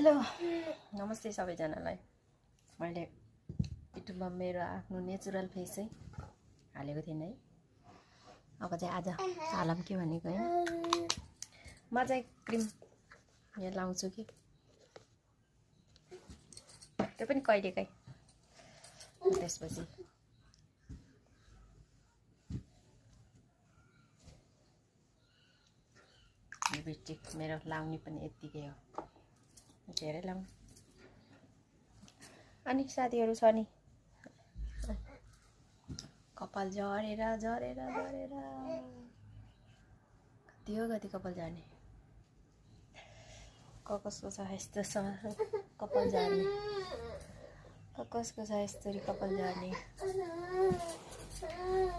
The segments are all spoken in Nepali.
हेलो नमस्ते सबैजनालाई। मैले युट्युबमा मेरो आफ्नो नेचुरल फेस चाहिँ हालेको थिएँ है। अब चाहिँ आज सालाम के भनेको है, म चाहिँ क्रिम यहाँ लाउँछु कि त्यो पनि कहिलेकाहीँ। त्यसपछि लिपस्टिक मेरो लाउने पनि यत्तिकै हो, धेरै लाउँ। अनि साथीहरू छ नि, कपाल झरेर झरेर झरेर कति हो कति कपाल झर्ने। कसको छ यस्तो कपाल झर्ने, कसको छ यस्तरी कपाल झर्ने।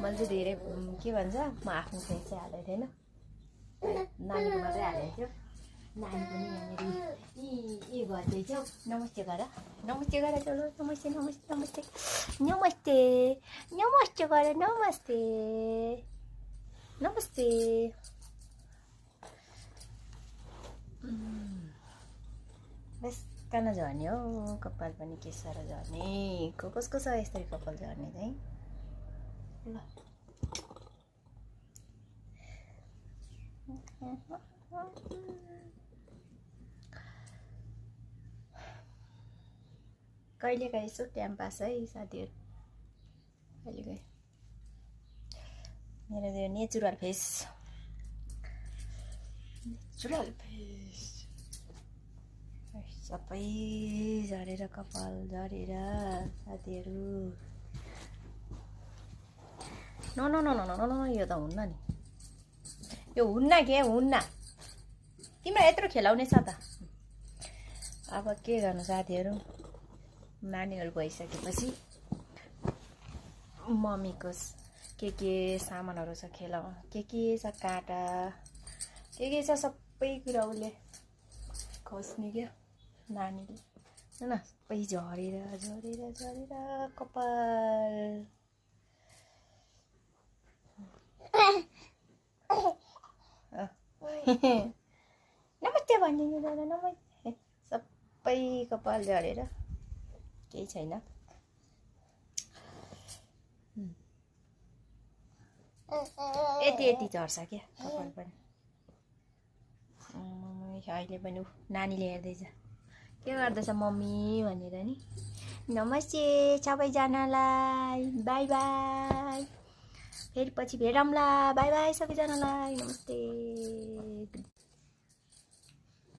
मैले चाहिँ धेरै के भन्छ, म आफ्नो फेस चाहिँ हालेको थिएन, नानीको मात्रै हालेको थियो। नानी पनि यहाँनिर ए गर्दैछ। नमस्ते गर, नमस्ते गर, चलो नमस्ते नमस्ते नमस्ते नमस्ते नमस्ते गर, नमस्ते नमस्ते। बस कहाँ झर्ने हो कपाल पनि, के साह्रो झर्ने। कसको छ यस्तरी कपाल झर्ने चाहिँ ल। कहिलेकाहीँ यसो टाइम पास है साथीहरू, कहिलेकाहीँ। मेरो त्यो नेचुरल फेस, नेचुरल फेस सबै झरेर कपाल झरेर साथीहरू। न न न न न यो त हुन्न नि, यो हुन्न के हुन्न। तिम्रो यत्रो खेलाउने छ त। अब के गर्नु साथीहरू, नानीहरू भइसकेपछि मम्मीको के सामानहरू छ खेला, के छ काँटा के छ सबै कुरा उसले खोज्ने क्या नानीले, होइन। सबै झरेर झरेर झरेर कपाल। नमस्ते भनिदिनु दादा, नमस्ते। सबै कपाल झरेर केही छैन। यति झर्छ क्या कपाल पनि। अहिले पनि नानीले हेर्दैछ, के गर्दैछ मम्मी भनेर नि। नमस्ते सबैजनालाई, बाई बाई, फेरि पछि भेटौँला। बाई बाई सबैजनालाई, नमस्ते।